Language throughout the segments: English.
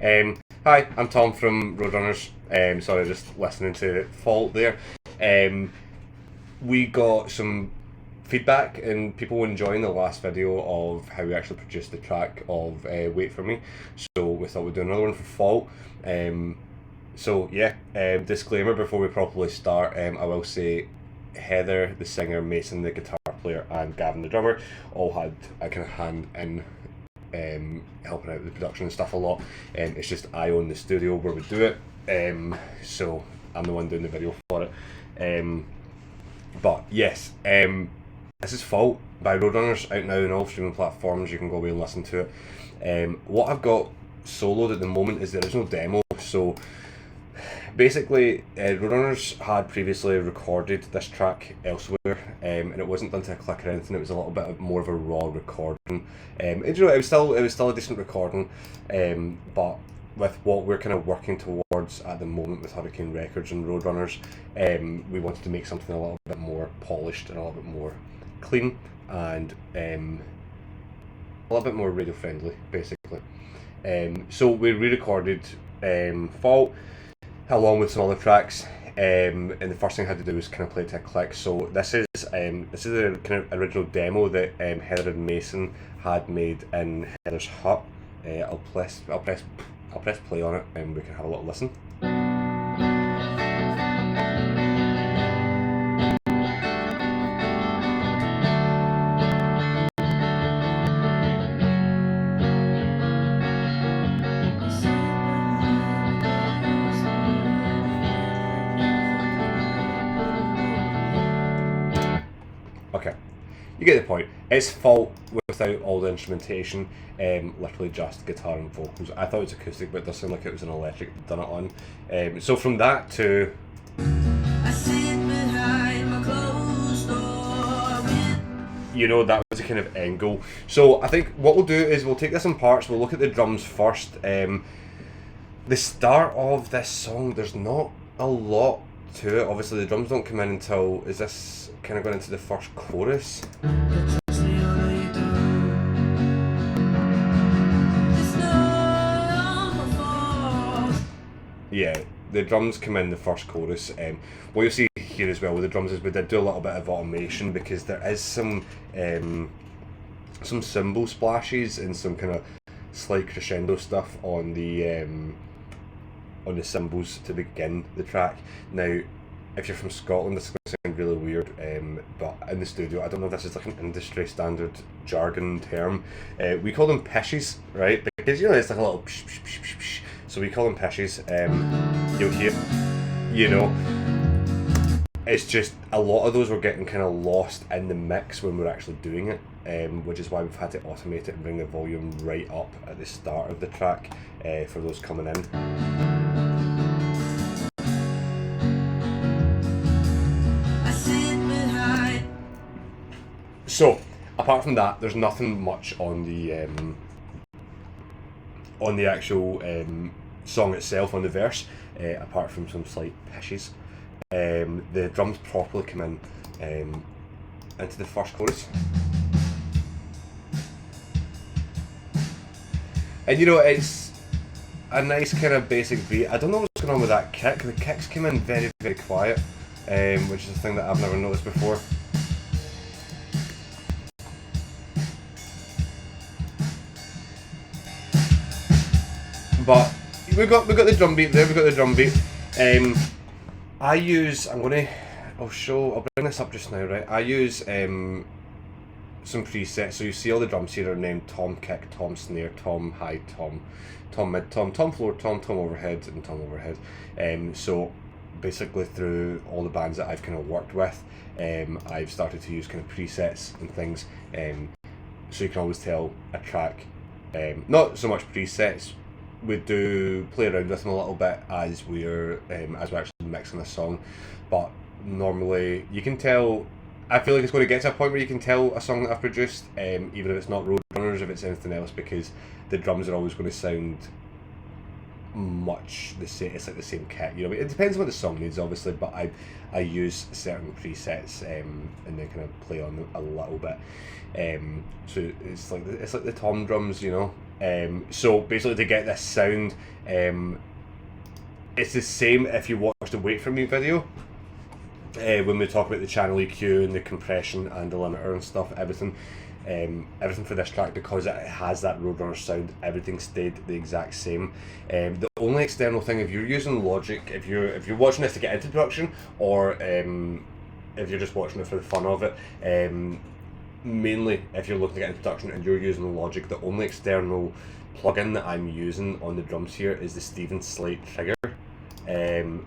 Hi, I'm Tom from Roadrunners. Sorry, just listening to Fault there. Um, we got some feedback and people enjoying the last video of how we actually produced the track of Wait For Me. So we thought we'd do another one for Fault. Disclaimer before we properly start, I will say Heather, the singer, Mason, the guitar player, and Gavin, the drummer, all had a kind of hand in helping out with the production and stuff a lot. It's just I own the studio where we do it, so I'm the one doing the video for it. But yes, this is Fault by Roadrunners, out now on all streaming platforms. You can go away and listen to it. What I've got soloed at the moment is the original demo. So basically, Roadrunners had previously recorded this track elsewhere, and it wasn't done to a click or anything. It was a little bit more of a raw recording. It was still a decent recording, but with what we're kind of working towards at the moment with Hurricane Records and Roadrunners, we wanted to make something a little bit more polished and a little bit more clean and a little bit more radio friendly, basically. So we re-recorded Fault along with some other tracks, and the first thing I had to do was kind of play it to a click. So this is a kind of original demo that Heather and Mason had made in Heather's hut. I'll press play on it and we can have a little listen. Okay, you get the point. It's Fault without all the instrumentation, literally just guitar and vocals. I thought it was acoustic, but it does sound like it was an electric done it on. So from that to I sit behind my closed door, that was a kind of end goal. So I think what we'll do is we'll take this in parts. We'll look at the drums first. The start of this song, there's not a lot to it. Obviously the drums don't come in until, is this kind of going into the first chorus? Yeah, the drums come in the first chorus. What you'll see here as well with the drums is we did do a little bit of automation because there is some cymbal splashes and some kind of slight crescendo stuff on the cymbals to begin the track. Now, if you're from Scotland, this is going to sound really weird, but in the studio, I don't know if this is like an industry standard jargon term. We call them pishes, right? Because it's like a little psh, psh, psh, psh, psh. So we call them pishes. You'll hear, it's just a lot of those were getting kind of lost in the mix when we're actually doing it, which is why we've had to automate it and bring the volume right up at the start of the track for those coming in. So, apart from that, there's nothing much on the actual song itself, on the verse, apart from some slight pishes. The drums properly come in into the first chorus. And it's a nice kind of basic beat. I don't know what's going on with that kick. The kicks came in very, very quiet, which is a thing that I've never noticed before. But we got the drum beat there. We got the drum beat. I'll bring this up just now, right? I use some presets. So you see all the drums here are named Tom kick, Tom snare, Tom high, Tom mid, Tom floor, Tom overhead, and Tom overhead. So basically through all the bands that I've kind of worked with, I've started to use kind of presets and things. So you can always tell a track. Not so much presets. We do play around with them a little bit as we're actually mixing the song, but normally you can tell. I feel like it's going to get to a point where you can tell a song that I've produced, even if it's not Roadrunners, if it's anything else, because the drums are always going to sound much the same. It's like the same kit, you know. It depends on what the song needs, obviously, but I use certain presets and then kind of play on them a little bit. So it's like the tom drums, you know. So basically, to get this sound, it's the same if you watch the Wait For Me video. When we talk about the channel EQ and the compression and the limiter and stuff, everything for this track, because it has that Roadrunner sound, everything stayed the exact same. The only external thing, if you're using Logic, if you're watching this to get into production, or if you're just watching it for the fun of it, mainly if you're looking to get into production and you're using Logic, the only external plugin that I'm using on the drums here is the Steven Slate trigger,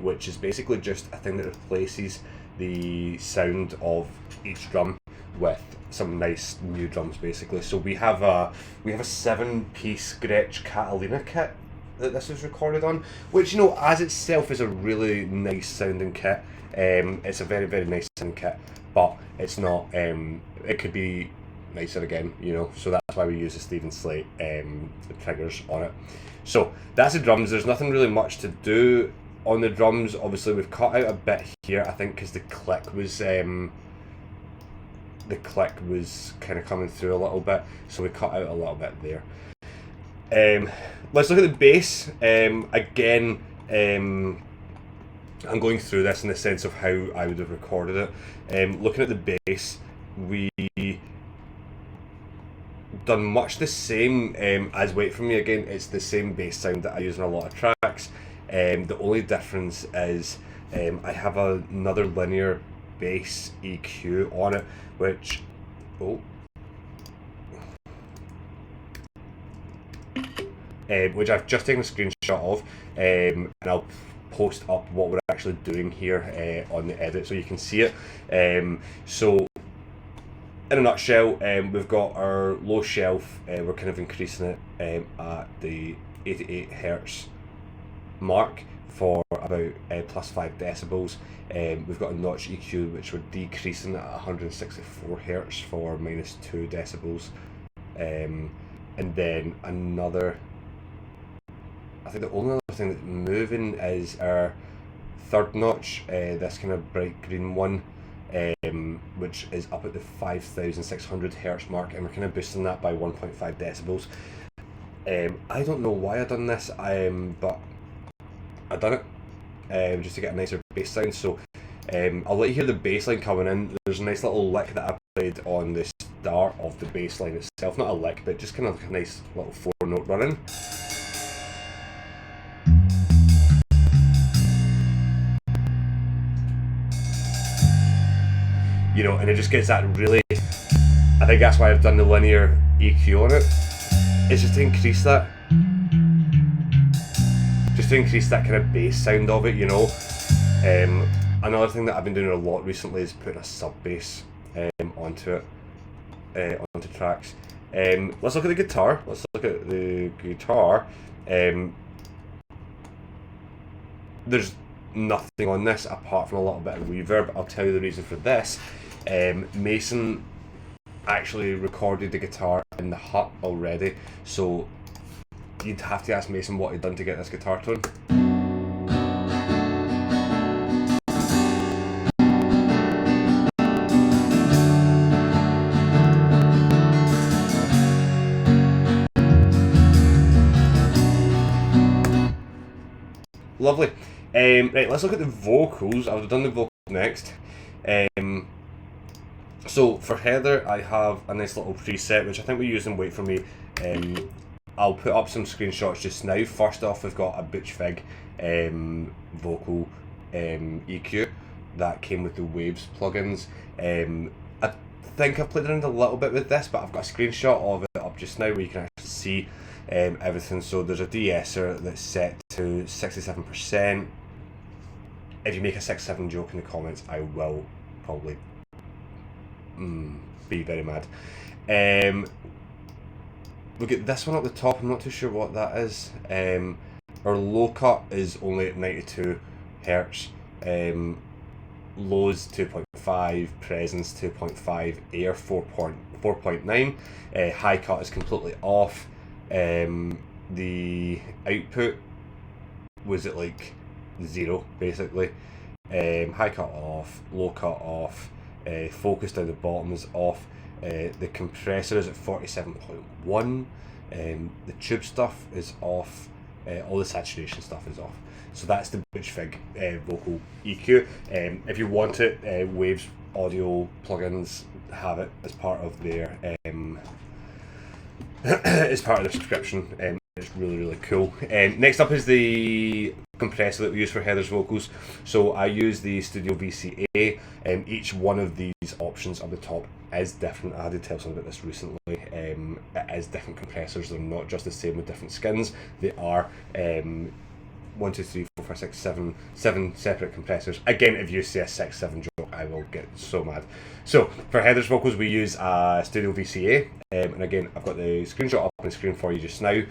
which is basically just a thing that replaces the sound of each drum with some nice new drums, basically. So we have a 7-piece Gretsch Catalina kit that this was recorded on, which, you know, as itself is a really nice sounding kit. It's a very, very nice sounding kit, but it's not. It could be nicer again, you know. So that's why we use the Steven Slate triggers on it. So that's the drums. There's nothing really much to do on the drums. Obviously, we've cut out a bit here, I think, because the click was kind of coming through a little bit, so we cut out a little bit there. Let's look at the bass. Again, I'm going through this in the sense of how I would have recorded it. Looking at the bass, we done much the same as Wait For Me. Again, it's the same bass sound that I use in a lot of tracks. The only difference is I have another linear bass EQ on it, which which I've just taken a screenshot of, and I'll post up what we're actually doing here on the edit so you can see it. So in a nutshell, we've got our low shelf, we're kind of increasing it at the 88 Hertz mark for about plus 5 decibels. We've got a notch EQ which we're decreasing at 164 Hertz for minus 2 decibels. And then another, I think the only other thing that's moving is our third notch, this kind of bright green one, which is up at the 5600 Hertz mark, and we're kind of boosting that by 1.5 decibels. I don't know why I done this, but I done it just to get a nicer bass sound. So I'll let you hear the bass line coming in. There's a nice little lick that I played on the start of the bass line itself, not a lick, but just kind of like a nice little 4-note running. You know, and it just gets that really, I think that's why I've done the linear EQ on it. It's just to increase that. Just to increase that kind of bass sound of it, you know. Another thing that I've been doing a lot recently is putting a sub bass onto it, onto tracks. Let's look at the guitar. There's nothing on this apart from a little bit of reverb. I'll tell you the reason for this. Mason actually recorded the guitar in the hut already, so you'd have to ask Mason what he'd done to get this guitar tone. Lovely. Right, let's look at the vocals. I've done the vocals next. So for Heather, I have a nice little preset which I think we use in Wait For Me. I'll put up some screenshots just now. First off, we've got a Butch Vig vocal EQ that came with the Waves plugins. I think I've played around a little bit with this, but I've got a screenshot of it up just now where you can actually see everything. So there's a de-esser that's set to 67%. If you make a 6-7 joke in the comments, I will probably be very mad. Look at this one up the top. I'm not too sure what that is. Our low cut is only at 92 Hertz. Lows 2.5, presence 2.5, air 4.9. High cut is completely off. The output was at like 0 basically. High cut off, low cut off, focus down the bottom is off. The compressor is at 47.1. The tube stuff is off. All the saturation stuff is off. So that's the Butch Fig vocal EQ. If you want it, Waves audio plugins have it as part of their subscription. It's really, really cool. Next up is the compressor that we use for Heather's vocals. So I use the Studio VCA. Each one of these options on the top is different. I had to tell someone about this recently. It is different compressors. They're not just the same with different skins. They are 1, 2, 3, 4, 5, 6, 7 separate compressors. Again, if you say a 6, 7 joke, I will get so mad. So for Heather's vocals, we use Studio VCA, and again, I've got the screenshot up on the screen for you just now.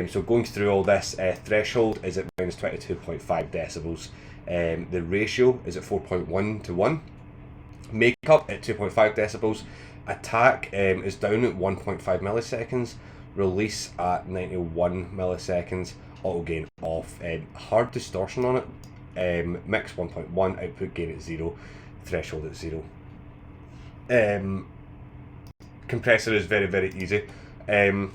So going through all this, threshold is at minus 22.5 decibels. The ratio is at 4.1 to 1. Makeup at 2.5 decibels. Attack is down at 1.5 milliseconds. Release at 91 milliseconds. Auto gain off. Hard distortion on it. Mix 1.1. Output gain at 0. Threshold at 0. Compressor is very, very easy. And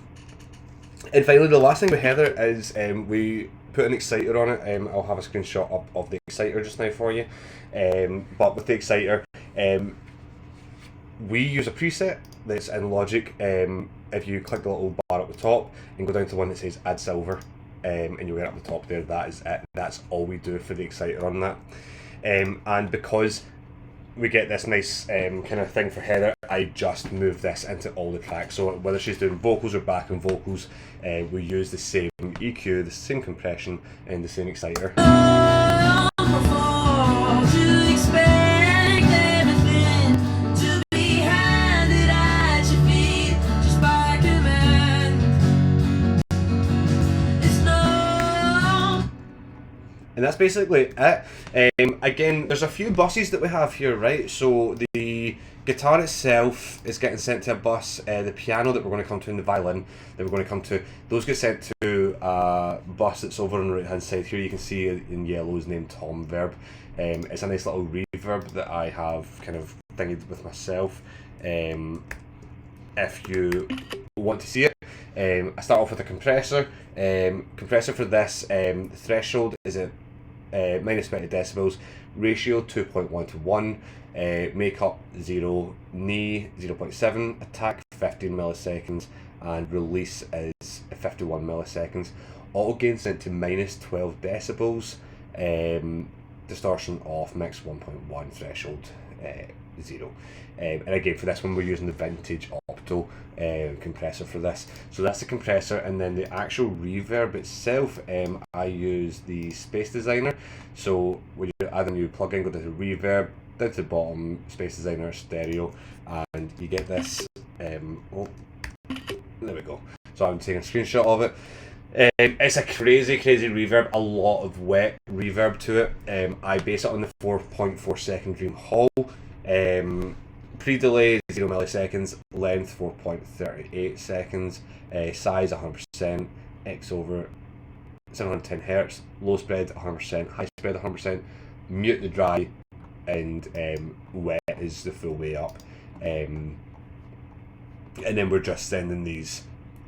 finally, the last thing with Heather is we put an exciter on it. I'll have a screenshot up of the exciter just now for you. But with the exciter, we use a preset that's in Logic. If you click the little bar at the top and go down to one that says Add Silver, and you'll get up the top there, that is it. That's all we do for the exciter on that. And because we get this nice kind of thing for Heather, I just move this into all the tracks. So whether she's doing vocals or backing vocals, we use the same EQ, the same compression, and the same exciter. And that's basically it. Again, there's a few buses that we have here, right? So the guitar itself is getting sent to a bus. The piano that we're going to come to and the violin that we're going to come to, those get sent to a bus that's over on the right hand side here. You can see in yellow is named Thom Verb. It's a nice little reverb that I have kind of thingied with myself. If you want to see it, I start off with a compressor. Compressor for this, the threshold is at minus 20 decibels, ratio 2.1 to 1, makeup 0, knee 0.7, attack 15 milliseconds, and release is 51 milliseconds. Auto gain sent to minus 12 decibels, distortion off, mix 1.1, threshold 0. And again, for this one, we're using the vintage Opto compressor for this. So that's the compressor, and then the actual reverb itself, I use the Space Designer. So when you add a new plugin, go to the reverb, down to the bottom, Space Designer stereo, and you get this. Oh, there we go. So I'm taking a screenshot of it. It's a crazy reverb, a lot of wet reverb to it. I base it on the 4.4 second Dream Hall. Pre-delay 0 milliseconds, length 4.38 seconds, size 100%, X over 710 Hz, low spread 100%, high spread 100%, mute the dry, and wet is the full way up. And then we're just sending these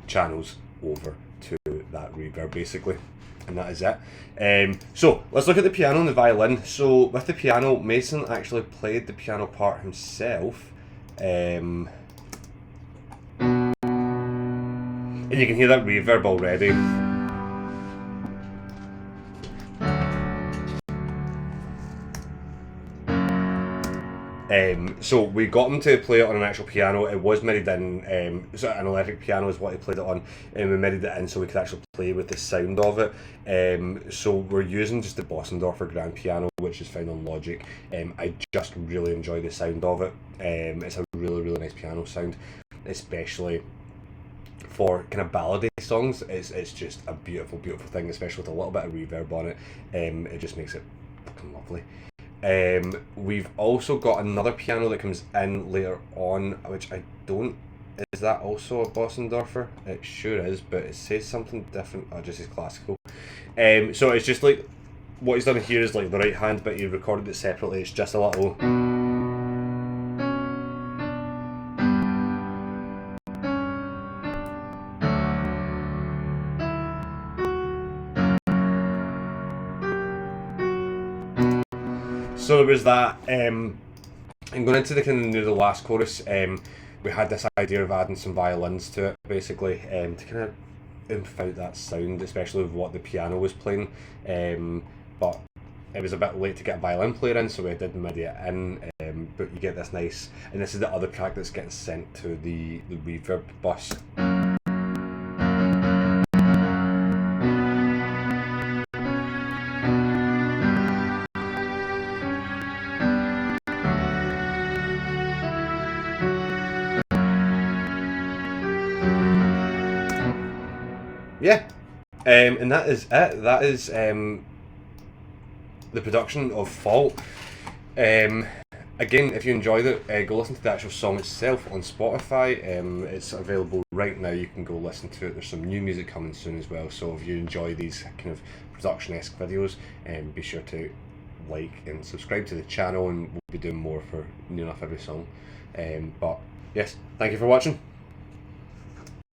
channels over to that reverb basically, and that is it. So let's look at the piano and the violin. So with the piano, Mason actually played the piano part himself, and you can hear that reverb already. So we got him to play it on an actual piano. It was midied in, so an electric piano is what he played it on, and we midied it in so we could actually play with the sound of it. So we're using just the Bossendorfer grand piano, which is found on Logic. I just really enjoy the sound of it. It's a really, really nice piano sound, especially for kind of ballady songs. It's just a beautiful, beautiful thing, especially with a little bit of reverb on it. It just makes it fucking lovely. We've also got another piano that comes in later on, which I don't, is that also a Bossendorfer? It sure is, but it says something different. Oh, it just says classical. So it's just like what he's done here is like the right hand, but he recorded it separately. It's just a little. So there was that. And going into the kind of the last chorus, we had this idea of adding some violins to it, basically, to kind of imp out that sound, especially with what the piano was playing. But it was a bit late to get a violin player in, so we did MIDI it in. But you get this nice, and this is the other track that's getting sent to the reverb bus. Yeah, and that is it. That is the production of Fault. Again, if you enjoyed it, go listen to the actual song itself on Spotify. It's available right now. You can go listen to it. There's some new music coming soon as well. So if you enjoy these kind of production-esque videos, be sure to like and subscribe to the channel, and we'll be doing more for near enough every song. But yes, thank you for watching.